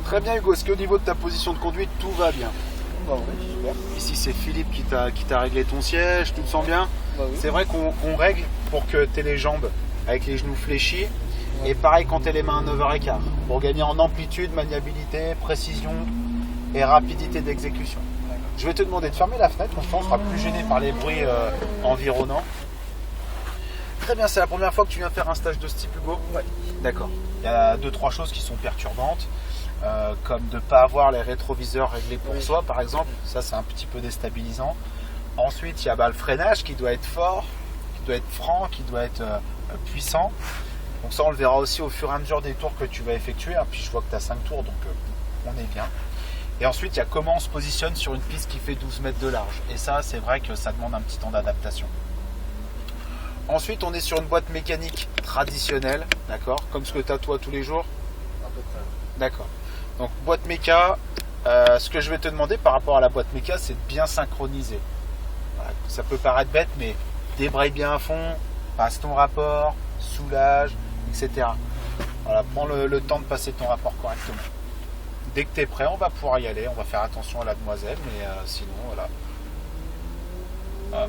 Très bien Hugo, est-ce qu'au niveau de ta position de conduite, tout va bien? Bah oui, super. Ici c'est Philippe qui t'a réglé ton siège, tu te sens bien? Bah oui. C'est vrai qu'on règle pour que tu aies les jambes avec les genoux fléchis. Et pareil quand tu as les mains à 9h15, pour gagner en amplitude, maniabilité, précision et rapidité d'exécution. Je vais te demander de fermer la fenêtre, comme ça on sera plus gêné par les bruits environnants. Très bien, c'est la première fois que tu viens faire un stage de ce type Hugo? Ouais. D'accord. Il y a 2-3 choses qui sont perturbantes, comme de ne pas avoir les rétroviseurs réglés pour soi par exemple, ça c'est un petit peu déstabilisant. Ensuite il y a le freinage qui doit être fort, qui doit être franc, qui doit être puissant. Donc ça on le verra aussi au fur et à mesure des tours que tu vas effectuer, puis je vois que tu as 5 tours donc on est bien. Et ensuite il y a comment on se positionne sur une piste qui fait 12 mètres de large, et ça c'est vrai que ça demande un petit temps d'adaptation. Ensuite on est sur une boîte mécanique traditionnelle, d'accord, comme ce que tu as toi tous les jours. À peu près. D'accord. Donc boîte méca, ce que je vais te demander par rapport à la boîte méca, c'est de bien synchroniser. Voilà, ça peut paraître bête, mais débraye bien à fond, passe ton rapport, soulage, etc. Voilà, prends le temps de passer ton rapport correctement. Dès que tu es prêt, on va pouvoir y aller. On va faire attention à la demoiselle, mais sinon, voilà.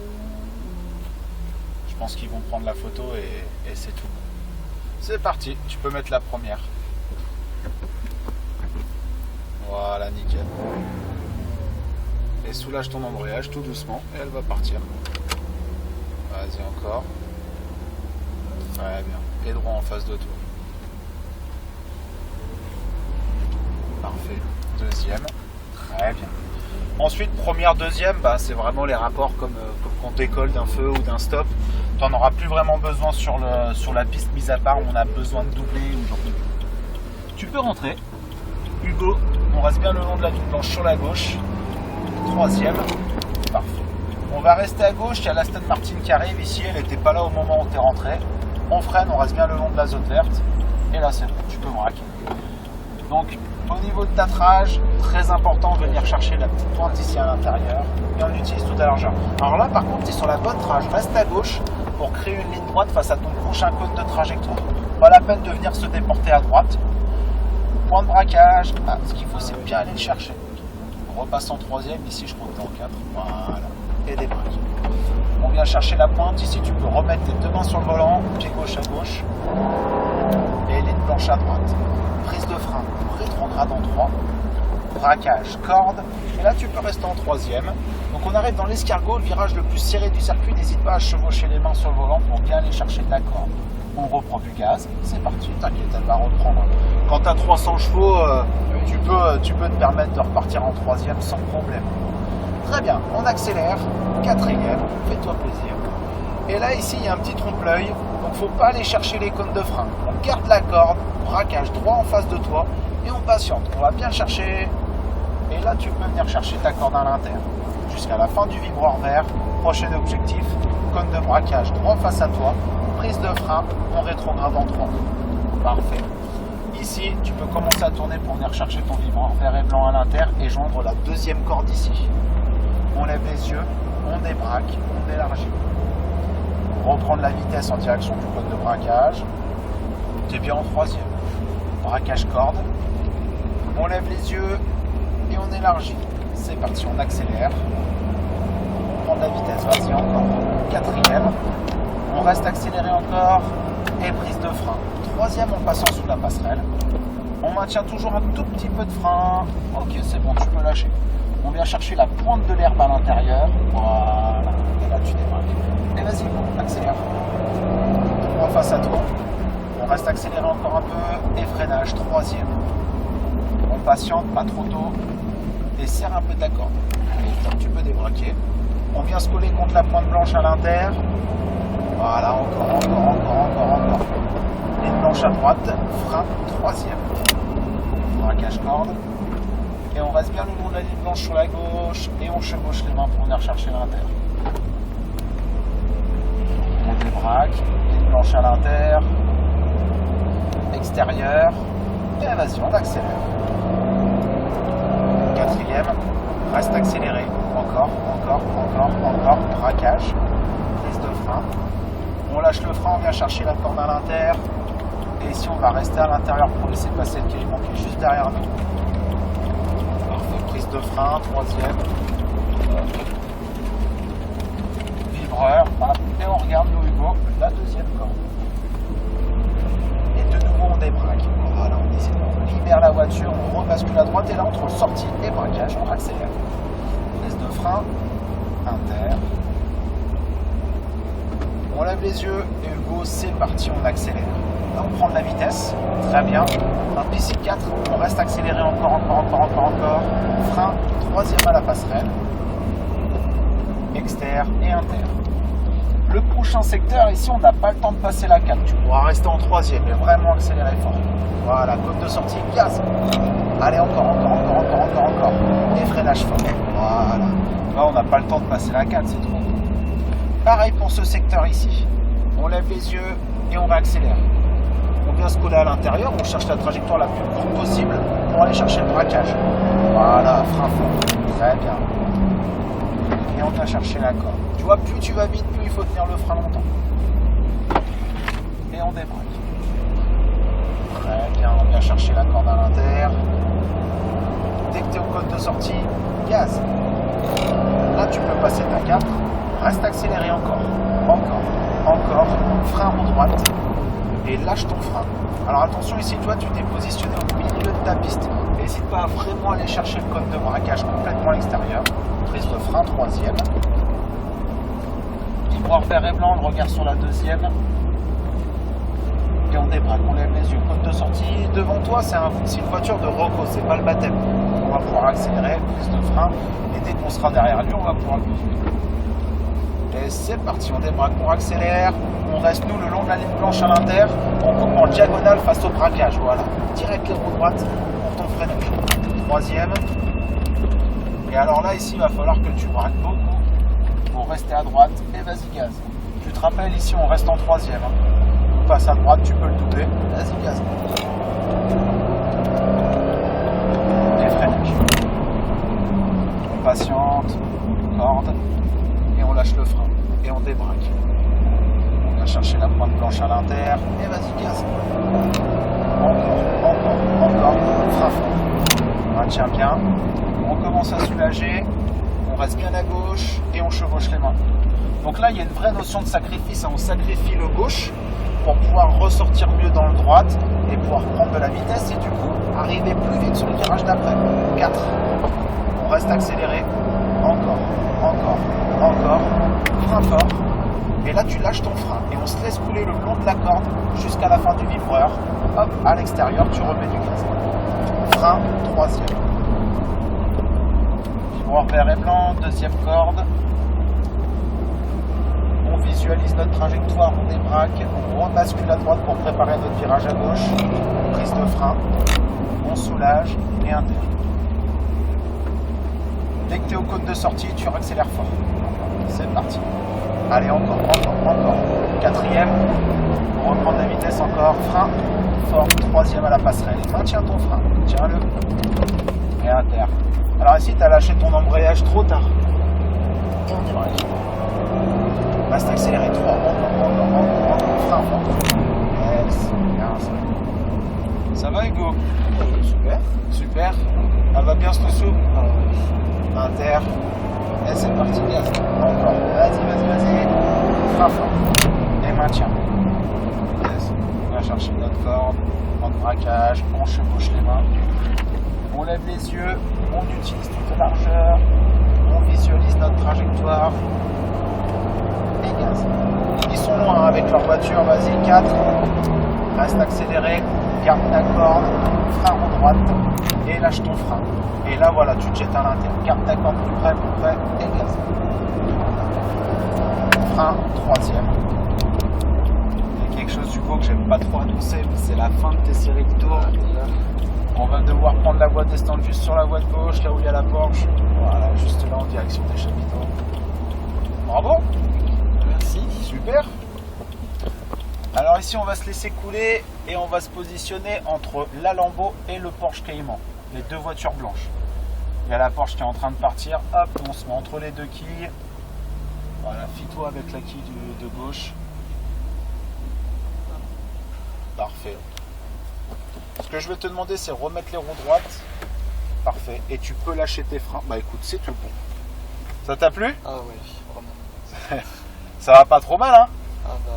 Je pense qu'ils vont prendre la photo et c'est tout. C'est parti, tu peux mettre la première. Voilà, nickel. Et soulage ton embrayage tout doucement et elle va partir. Vas-y encore. Très bien. Et droit en face de toi. Parfait. Deuxième. Très bien. Ensuite, première, deuxième, c'est vraiment les rapports comme quand tu décolles d'un feu ou d'un stop. Tu n'en auras plus vraiment besoin sur la piste, mis à part où on a besoin de doubler aujourd'hui. Tu peux rentrer. Hugo, on reste bien le long de la ligne blanche sur la gauche. Troisième. Parfait. On va rester à gauche. Il y a l'Aston Martin qui arrive ici. Elle n'était pas là au moment où tu es rentré. On freine, on reste bien le long de la zone verte. Et là, c'est bon. Tu peux braquer. Donc, au niveau de t'attrage, très important de venir chercher la petite pointe ici à l'intérieur. Et on utilise toute la largeur. Alors là, par contre, tu es sur la bonne trage. Reste à gauche pour créer une ligne droite face à ton prochain cône de trajectoire. Pas la peine de venir se déporter à droite. Point de braquage. Ce qu'il faut, c'est bien aller le chercher. On repasse en troisième. Ici, je crois que tu es en 4. Voilà. Et des braques. On vient chercher la pointe. Ici, tu peux remettre tes deux mains sur le volant. Pied gauche à gauche. Et ligne blanche à droite. Prise de frein. Rétrograde en 3. Braquage. Corde. Et là, tu peux rester en troisième. Donc, on arrive dans l'escargot, le virage le plus serré du circuit. N'hésite pas à chevaucher les mains sur le volant pour bien aller chercher de la corde. On reprend du gaz, c'est parti, t'inquiète, elle va reprendre. Quand tu as 300 chevaux, tu peux te permettre de repartir en troisième sans problème. Très bien, on accélère, quatrième, fais-toi plaisir. Et là, ici, il y a un petit trompe-l'œil, donc faut pas aller chercher les cônes de frein. On garde la corde, braquage droit en face de toi, et on patiente. On va bien chercher, et là, tu peux venir chercher ta corde à l'intérieur. Jusqu'à la fin du vibreur vert, prochain objectif, cône de braquage droit face à toi, prise de frein, on rétrograde en 3. Parfait. Ici, tu peux commencer à tourner pour venir chercher ton vibreur vert et blanc à l'intérieur et joindre la deuxième corde ici. On lève les yeux, on débraque, on élargit. Reprendre la vitesse en direction du cône de braquage. Tu es bien en troisième. Braquage corde. On lève les yeux et on élargit. C'est parti, on accélère. On prend de la vitesse, vas-y encore. Quatrième. On reste accéléré encore et prise de frein. Troisième en passant sous la passerelle. On maintient toujours un tout petit peu de frein. Ok, c'est bon, tu peux lâcher. On vient chercher la pointe de l'herbe à l'intérieur. Voilà. Et là, tu débraques. Et vas-y, accélère. Droit face à toi. On reste accéléré encore un peu et freinage. Troisième. On patiente, pas trop tôt. Et serre un peu ta corde. Allez, tu peux débraquer. On vient se coller contre la pointe blanche à l'intérieur. Voilà, encore. Ligne blanche à droite, frein, troisième. Braquage corde. Et on reste bien le long de la ligne blanche sur la gauche. Et on chevauche les mains pour venir chercher l'intérieur. On débraque, ligne blanche à l'intérieur. Extérieur. Et vas-y, on accélère. Quatrième, reste accéléré. Encore. Braquage. Prise de frein. On lâche le frein, on vient chercher la corde à l'intérieur. Et ici, on va rester à l'intérieur pour laisser passer le caïman qui est juste derrière nous. prise de frein, troisième. Vibreur, hop, et on regarde Hugo, la deuxième corde. Et de nouveau on débraque. Voilà, on décide, on libère la voiture, on rebascule à droite et là entre sortie et braquage, on accélère. Prise de frein, inter. On lève les yeux et Hugo, c'est parti, on accélère. Là on prend de la vitesse, très bien. Un PC4, on reste accéléré encore. Frein, troisième à la passerelle. Exter et inter. Le prochain secteur, ici on n'a pas le temps de passer la 4. Tu pourras rester en troisième et vraiment accélérer fort. Voilà, côte de sortie, gaz. Allez, encore. Et freinage fort. Voilà. Là on n'a pas le temps de passer la 4, c'est trop. Pareil pour ce secteur ici. On lève les yeux et on réaccélère. On vient se coller à l'intérieur, on cherche la trajectoire la plus courte possible pour aller chercher le braquage. Voilà, frein fort. Très bien. Et on vient chercher la corde. Tu vois, plus tu vas vite, plus il faut tenir le frein longtemps. Et on débraque. Très bien, on vient chercher la corde à l'intérieur. Dès que tu es au code de sortie, gaz. Là, tu peux passer ta 4. Reste accéléré encore. Frein en droite. Et lâche ton frein. Alors attention ici, toi, tu t'es positionné au milieu de ta piste. N'hésite pas à vraiment aller chercher le code de braquage complètement à l'extérieur. Prise de frein, troisième. Miroir vert et blanc, le regard sur la deuxième. Et on débraque, on lève les yeux. Code de sortie, devant toi, c'est une voiture de Rocco, c'est pas le baptême. On va pouvoir accélérer, prise de frein. Et dès qu'on sera derrière lui, on va pouvoir le conduire. Et c'est parti, on débraque, on accélère. On reste nous le long de la ligne blanche à l'inter. On coupe en diagonale face au braquage. Voilà, direct les roues droites pour ton freinage. Troisième. Et alors là, ici, il va falloir que tu braques beaucoup pour rester à droite. Et vas-y, gaz. Tu te rappelles, ici, on reste en troisième. On passe à droite, tu peux le doubler. Vas-y, gaz. Et freinage. On patiente, corde, et on lâche le frein. Et on débraque. On vient chercher la pointe blanche à l'inter. Et vas-y, gaz. Encore. Frein fort. On maintient bien. On commence à soulager, on reste bien à gauche et on chevauche les mains. Donc là, il y a une vraie notion de sacrifice. On sacrifie le gauche pour pouvoir ressortir mieux dans le droite et pouvoir prendre de la vitesse et du coup arriver plus vite sur le virage d'après. 4. On reste accéléré. Encore. Frein fort. Et là, tu lâches ton frein et on se laisse couler le long de la corde jusqu'à la fin du vibreur. Hop, à l'extérieur, tu remets du gaz. Frein, troisième. Miroir vert et blanc, deuxième corde. On visualise notre trajectoire, on débraque, on rebascule à droite pour préparer notre virage à gauche. Prise de frein, on soulage et inter. Dès que tu es au cône de sortie, tu accélères fort. C'est parti. Allez, encore. Quatrième, on reprend de la vitesse encore. Frein, fort, troisième à la passerelle. Maintiens ton frein, tiens-le. Et inter. Alors ici, tu as lâché ton embrayage trop tard. Et on débraque. Reste accéléré, 3, encore, frein fort. Yes, bien ça. Ça va Hugo? Super. Elle va bien ce sous. Inter. Et c'est parti, gaz. Encore. Vas-y. Frein fort. Et maintien. Yes. On va chercher notre corde. En braquage. On chevauche les mains. On lève les yeux. On utilise toute largeur. On visualise notre trajectoire. Et gaz. Ils sont loin avec leur voiture. Vas-y, 4. Reste accéléré. Garde ta corde. Frein en droite. Et lâche ton frein. Et là, voilà, tu te jettes à l'intérieur. Garde ta corde plus près, et gaz. Frein, troisième. Il y a quelque chose du coup que j'aime pas trop annoncer, mais c'est la fin de tes séries de tours. On va devoir prendre la voie descendre juste sur la voie de gauche, là où il y a la Porsche. Voilà, juste là en direction des chapiteaux. Bravo. Merci. Super. Alors ici, on va se laisser couler et on va se positionner entre la Lambo et le Porsche Cayman. Les deux voitures blanches. Il y a la Porsche qui est en train de partir. Hop, on se met entre les deux quilles. Voilà, fie-toi avec la quille de gauche. Parfait. Ce que je vais te demander, c'est remettre les roues droites. parfait. Et tu peux lâcher tes freins. Bah écoute, c'est tout bon. Ça t'a plu? Ah oui, vraiment. Ça va pas trop mal, hein? Ah bah...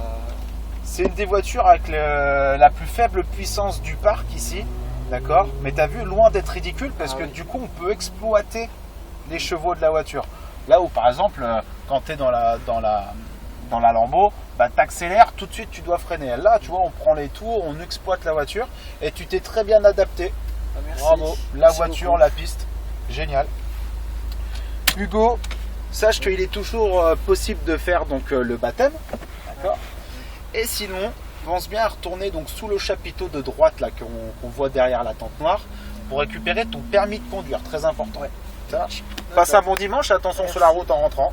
C'est une des voitures avec la plus faible puissance du parc ici, d'accord? Mais t'as vu, loin d'être ridicule, parce que du coup, on peut exploiter les chevaux de la voiture. Là où, par exemple, quand tu es dans la Lambo, bah, t'accélères, tout de suite, tu dois freiner. Là, tu vois, on prend les tours, on exploite la voiture, et tu t'es très bien adapté. Ah, merci. Bravo, Merci voiture, beaucoup. la piste, génial. Hugo, sache qu'il est toujours possible de faire donc le baptême, d'accord? Et sinon, pense bien à retourner donc sous le chapiteau de droite là qu'on voit derrière la tente noire pour récupérer ton permis de conduire, très important. Ouais. Ça marche. Passe un bon dimanche, attention sur la route en rentrant.